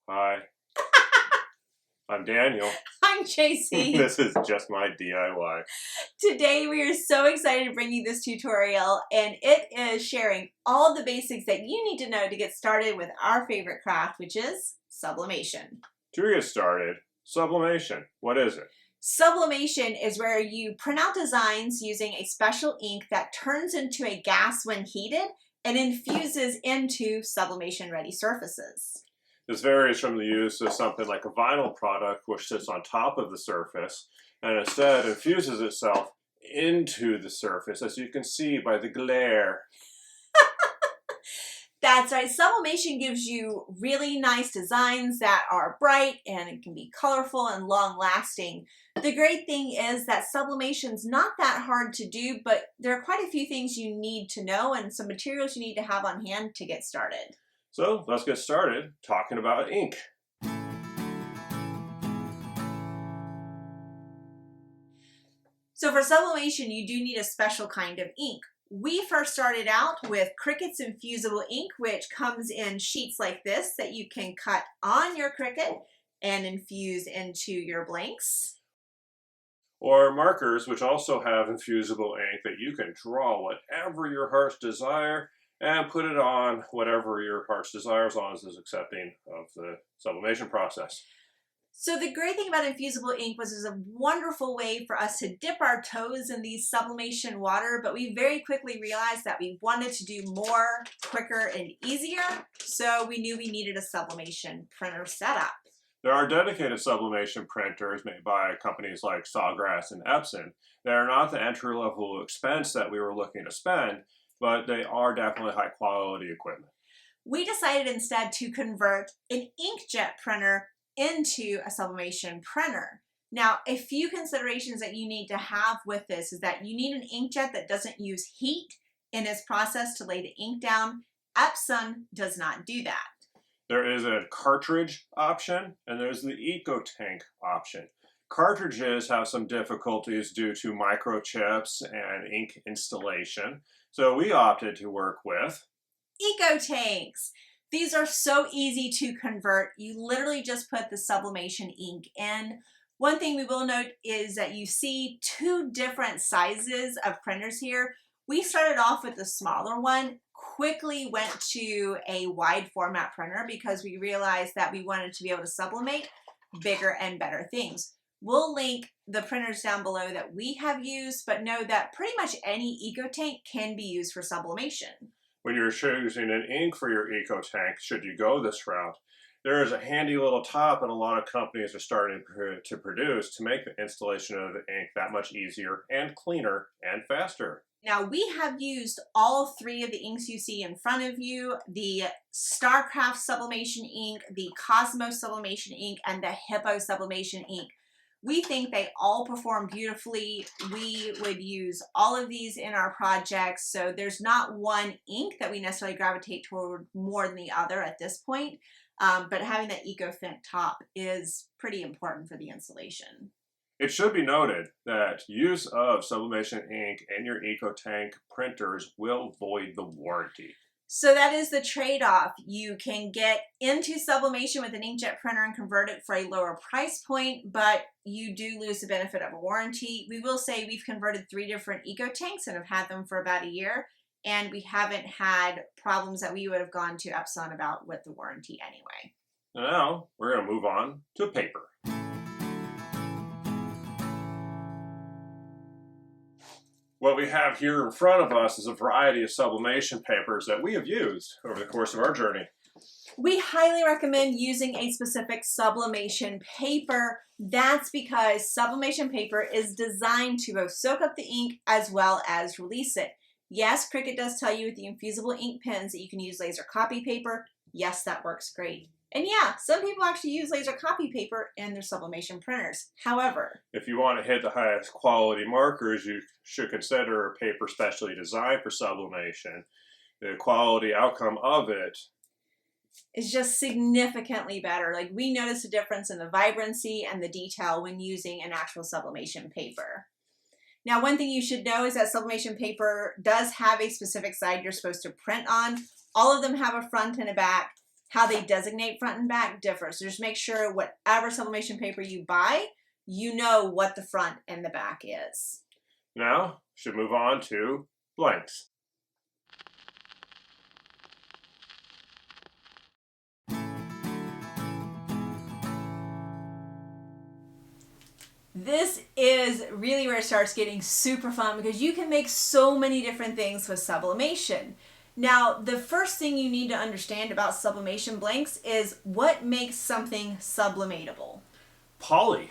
Hi, I'm Daniel. I'm JC. This is just my DIY. Today we are so excited to bring you this tutorial, and it is sharing all the basics that you need to know to get started with our favorite craft, which is sublimation. To get started, sublimation, what is it? Sublimation is where you print out designs using a special ink that turns into a gas when heated and infuses into sublimation ready surfaces. This varies from the use of something like a vinyl product which sits on top of the surface and instead infuses itself into the surface, as you can see by the glare. That's right. Sublimation gives you really nice designs that are bright and it can be colorful and long-lasting. The great thing is that sublimation's not that hard to do, but there are quite a few things you need to know and some materials you need to have on hand to get started. So let's get started talking about ink. So for sublimation, you do need a special kind of ink. We first started out with Cricut's infusible ink, which comes in sheets like this that you can cut on your Cricut and infuse into your blanks. Or markers, which also have infusible ink that you can draw whatever your heart's desire and put it on whatever your heart's desire, as long as it's accepting of the sublimation process. So the great thing about infusible ink was it was a wonderful way for us to dip our toes in the sublimation water, but we very quickly realized that we wanted to do more, quicker, and easier, so we knew we needed a sublimation printer setup. There are dedicated sublimation printers made by companies like Sawgrass and Epson. They are not the entry-level expense that we were looking to spend, but they are definitely high-quality equipment. We decided instead to convert an inkjet printer into a sublimation printer. Now, a few considerations that you need to have with this is that you need an inkjet that doesn't use heat in its process to lay the ink down. Epson does not do that. There is a cartridge option and there's the EcoTank option. Cartridges have some difficulties due to microchips and ink installation, so we opted to work with EcoTanks. These are so easy to convert. You literally just put the sublimation ink in. One thing we will note is that you see two different sizes of printers here. We started off with the smaller one, quickly went to a wide format printer because we realized that we wanted to be able to sublimate bigger and better things. We'll link the printers down below that we have used, but know that pretty much any EcoTank can be used for sublimation. When you're choosing an ink for your EcoTank, should you go this route, there is a handy little top that a lot of companies are starting to produce to make the installation of the ink that much easier and cleaner and faster. Now we have used all three of the inks you see in front of you, the StarCraft Sublimation ink, the Cosmos Sublimation ink, and the Hippo Sublimation ink. We think they all perform beautifully. We would use all of these in our projects, so there's not one ink that we necessarily gravitate toward more than the other at this point, but having that EcoTank top is pretty important for the installation. It should be noted that use of sublimation ink in your EcoTank printers will void the warranty. So that is the trade-off. You can get into sublimation with an inkjet printer and convert it for a lower price point, but you do lose the benefit of a warranty. We will say we've converted 3 different EcoTanks and have had them for about a year, and we haven't had problems that we would have gone to Epson about with the warranty anyway. Now we're going to move on to paper. What we have here in front of us is a variety of sublimation papers that we have used over the course of our journey. We highly recommend using a specific sublimation paper. That's because sublimation paper is designed to both soak up the ink as well as release it. Yes, Cricut does tell you with the infusible ink pens that you can use laser copy paper. Yes, that works great. And yeah, some people actually use laser copy paper in their sublimation printers. However, if you want to hit the highest quality markers, you should consider a paper specially designed for sublimation. The quality outcome of it is just significantly better. Like, we notice a difference in the vibrancy and the detail when using an actual sublimation paper. Now, one thing you should know is that sublimation paper does have a specific side you're supposed to print on. All of them have a front and a back. how they designate front and back differs. So just make sure whatever sublimation paper you buy, you know what the front and the back is. Now, should move on to blanks. This is really where it starts getting super fun because you can make so many different things with sublimation. Now, the first thing you need to understand about sublimation blanks is what makes something sublimatable. Poly.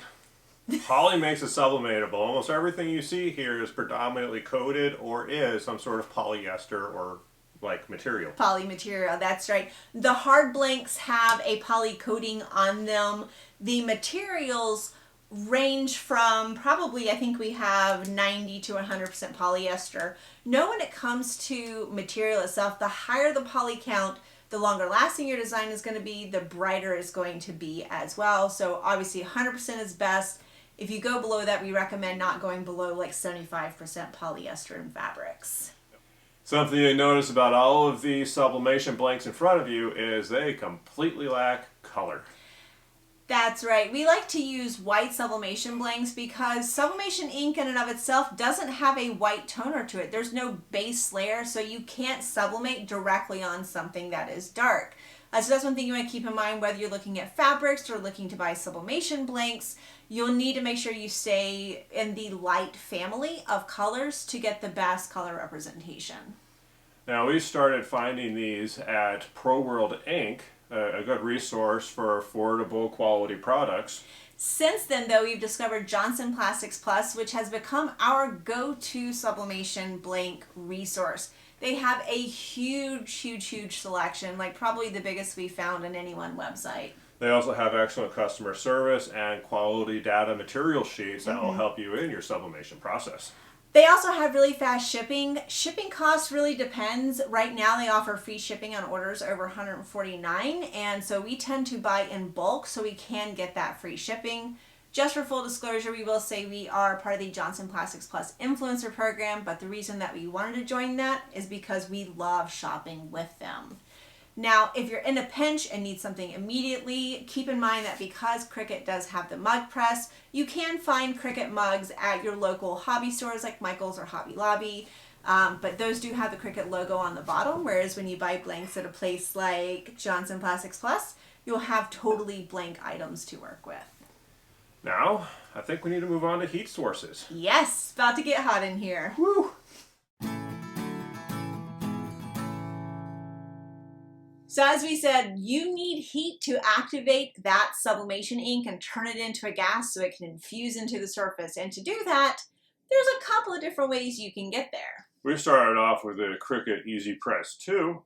Poly makes it sublimatable. Almost everything you see here is predominantly coated or is some sort of polyester or like material. Poly material, that's right. The hard blanks have a poly coating on them. The materials range from probably, I think we have 90 to 100% polyester. Know when it comes to material itself, the higher the poly count, the longer lasting your design is going to be, the brighter it's going to be as well. So obviously 100% is best. If you go below that, we recommend not going below like 75% polyester in fabrics. Something you notice about all of these sublimation blanks in front of you is they completely lack color. That's right. We like to use white sublimation blanks because sublimation ink in and of itself doesn't have a white toner to it. There's no base layer, so you can't sublimate directly on something that is dark. So that's one thing you want to keep in mind whether you're looking at fabrics or looking to buy sublimation blanks. You'll need to make sure you stay in the light family of colors to get the best color representation. Now, we started finding these at Pro World Ink, a good resource for affordable quality products. Since then, though, we've discovered Johnson Plastics Plus, which has become our go-to sublimation blank resource. They have a huge selection, like probably the biggest we found on any one website. They also have excellent customer service and quality data material sheets that will help you in your sublimation process. They also have really fast shipping. Shipping costs really depends. Right now they offer free shipping on orders over $149, and so we tend to buy in bulk so we can get that free shipping. Just for full disclosure, we will say we are part of the Johnson Plastics Plus influencer program, but the reason that we wanted to join that is because we love shopping with them. Now, if you're in a pinch and need something immediately, keep in mind that because Cricut does have the mug press, you can find Cricut mugs at your local hobby stores like Michael's or Hobby Lobby, but those do have the Cricut logo on the bottom, whereas when you buy blanks at a place like Johnson Plastics Plus, you'll have totally blank items to work with. Now, I think we need to move on to heat sources. Yes, about to get hot in here. Woo! So as we said, you need heat to activate that sublimation ink and turn it into a gas so it can infuse into the surface. And to do that, there's a couple of different ways you can get there. We started off with the Cricut EasyPress 2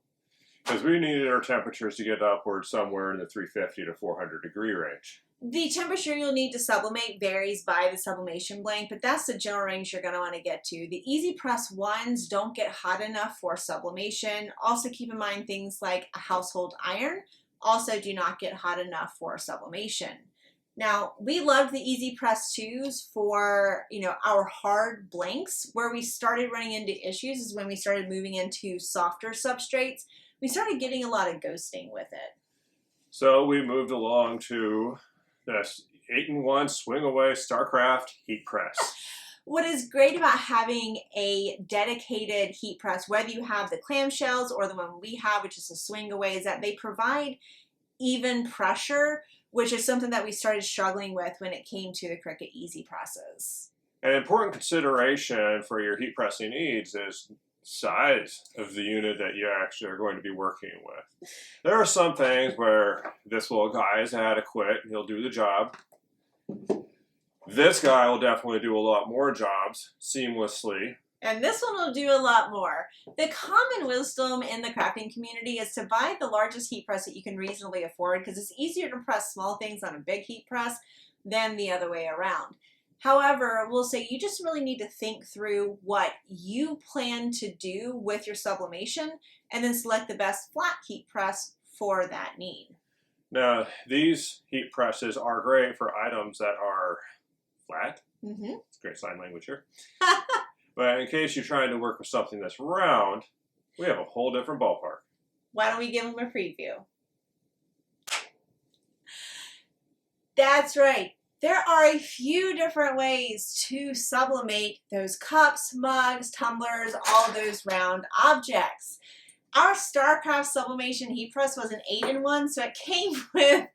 because we needed our temperatures to get upward somewhere in the 350 to 400 degree range. The temperature you'll need to sublimate varies by the sublimation blank, but that's the general range you're going to want to get to. The EasyPress ones don't get hot enough for sublimation. Also keep in mind things like a household iron also do not get hot enough for sublimation. Now, we loved the EasyPress 2s for, our hard blanks. Where we started running into issues is when we started moving into softer substrates. We started getting a lot of ghosting with it. So we moved along to this 8-in-1 swing away StarCraft heat press. What is great about having a dedicated heat press, whether you have the clamshells or the one we have, which is a swing away, is that they provide even pressure, which is something that we started struggling with when it came to the Cricut EasyPresses. An important consideration for your heat pressing needs is size of the unit that you actually are going to be working with. There are some things where this little guy is adequate, he'll do the job. This guy will definitely do a lot more jobs seamlessly. And this one will do a lot more. The common wisdom in the crafting community is to buy the largest heat press that you can reasonably afford because it's easier to press small things on a big heat press than the other way around. However, we'll say you just really need to think through what you plan to do with your sublimation and then select the best flat heat press for that need. Now, these heat presses are great for items that are flat. It's great sign language here. But in case you're trying to work with something that's round, we have a whole different ballpark. Why don't we give them a preview? That's right. There are a few different ways to sublimate those cups, mugs, tumblers, all those round objects. Our StarCraft Sublimation Heat Press was an 8-in-1, so it came with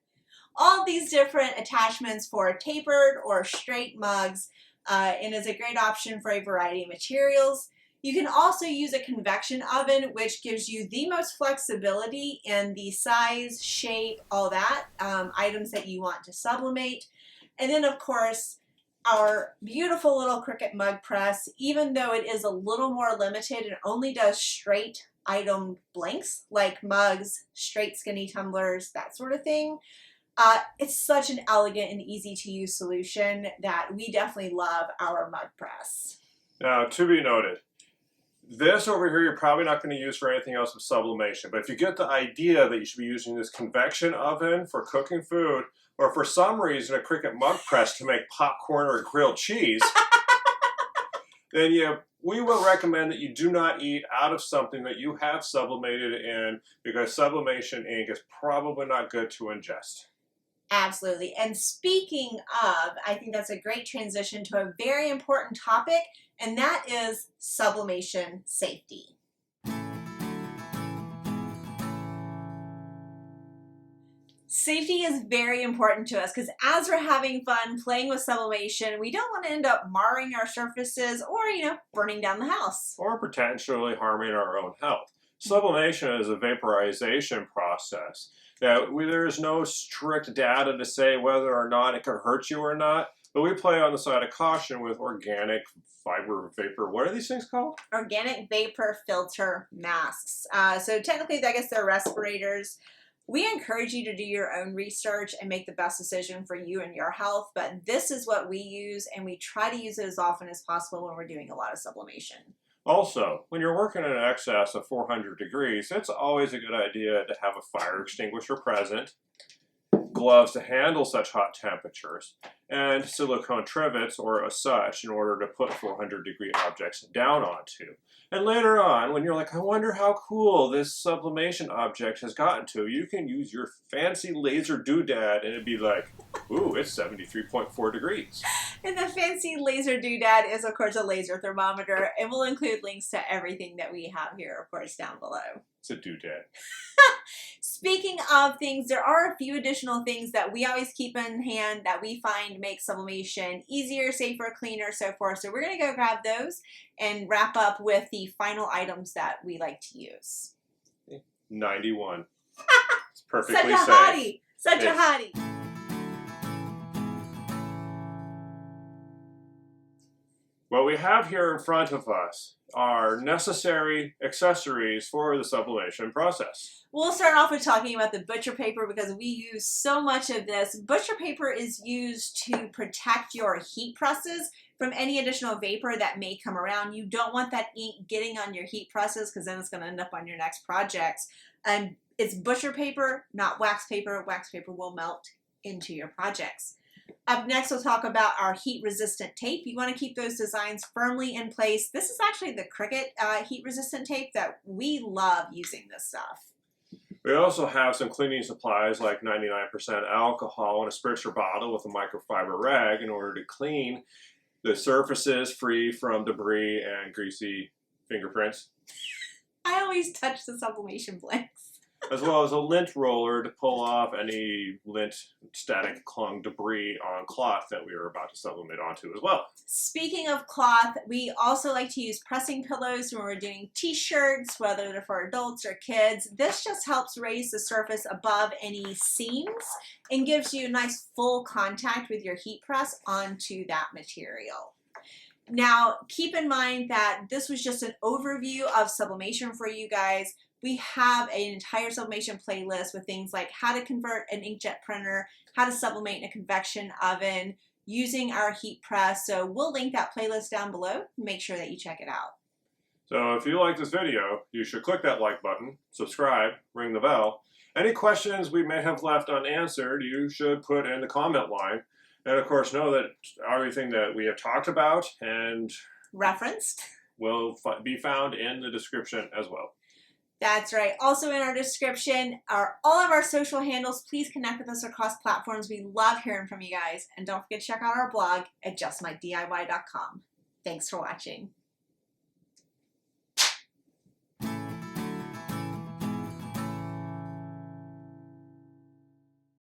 all these different attachments for tapered or straight mugs, and is a great option for a variety of materials. You can also use a convection oven, which gives you the most flexibility in the size, shape, all that, items that you want to sublimate. And then, of course, our beautiful little Cricut Mug Press, even though it is a little more limited and only does straight item blanks, like mugs, straight skinny tumblers, that sort of thing, it's such an elegant and easy to use solution that we definitely love our Mug Press. Now, to be noted, this over here you're probably not going to use for anything else with sublimation, but if you get the idea that you should be using this convection oven for cooking food, or for some reason a Cricut Mug Press to make popcorn or grilled cheese, then we will recommend that you do not eat out of something that you have sublimated in, because sublimation ink is probably not good to ingest. Absolutely. And speaking of, I think that's a great transition to a very important topic, and that is sublimation safety. Safety is very important to us because as we're having fun playing with sublimation, we don't want to end up marring our surfaces or, burning down the house. Or potentially harming our own health. Sublimation is a vaporization process. There is no strict data to say whether or not it could hurt you or not, but we play on the side of caution with organic fiber vapor. What are these things called? Organic vapor filter masks. So technically, I guess they're respirators. We encourage you to do your own research and make the best decision for you and your health, but this is what we use, and we try to use it as often as possible when we're doing a lot of sublimation. Also, when you're working in excess of 400 degrees, it's always a good idea to have a fire extinguisher present, gloves to handle such hot temperatures, and silicone trivets or as such in order to put 400-degree objects down onto. And later on, when you're like, I wonder how cool this sublimation object has gotten to, you can use your fancy laser doodad and it'd be like, ooh, it's 73.4 degrees. And the fancy laser doodad is, of course, a laser thermometer, and we'll include links to everything that we have here, of course, down below. It's a doodad. Speaking of things, there are a few additional things that we always keep in hand that we find make sublimation easier, safer, cleaner, so forth. So we're going to go grab those and wrap up with the final items that we like to use. 91. It's perfectly Such a safe. hottie. Such a hottie. What we have here in front of us are necessary accessories for the sublimation process. We'll start off with talking about the butcher paper because we use so much of this. Butcher paper is used to protect your heat presses from any additional vapor that may come around. You don't want that ink getting on your heat presses because then it's going to end up on your next projects. And it's butcher paper, not wax paper. Wax paper will melt into your projects. Up next, we'll talk about our heat-resistant tape. You want to keep those designs firmly in place. This is actually the Cricut heat-resistant tape that we love using this stuff. We also have some cleaning supplies like 99% alcohol in a spritzer bottle with a microfiber rag in order to clean the surfaces free from debris and greasy fingerprints. I always touch the Sublimation Blanks. As well as a lint roller to pull off any lint static clung debris on cloth that we are about to sublimate onto as well. Speaking of cloth, we also like to use pressing pillows when we're doing t-shirts, whether they're for adults or kids. This just helps raise the surface above any seams and gives you a nice full contact with your heat press onto that material. Now, keep in mind that this was just an overview of sublimation for you guys. We have an entire sublimation playlist with things like how to convert an inkjet printer, how to sublimate in a convection oven, using our heat press. So we'll link that playlist down below. Make sure that you check it out. So if you like this video, you should click that like button, subscribe, ring the bell. Any questions we may have left unanswered, you should put in the comment line. And of course, know that everything that we have talked about and referenced will be found in the description as well. That's right. Also in our description are all of our social handles. Please connect with us across platforms. We love hearing from you guys. And don't forget to check out our blog at justmydiy.com. Thanks for watching.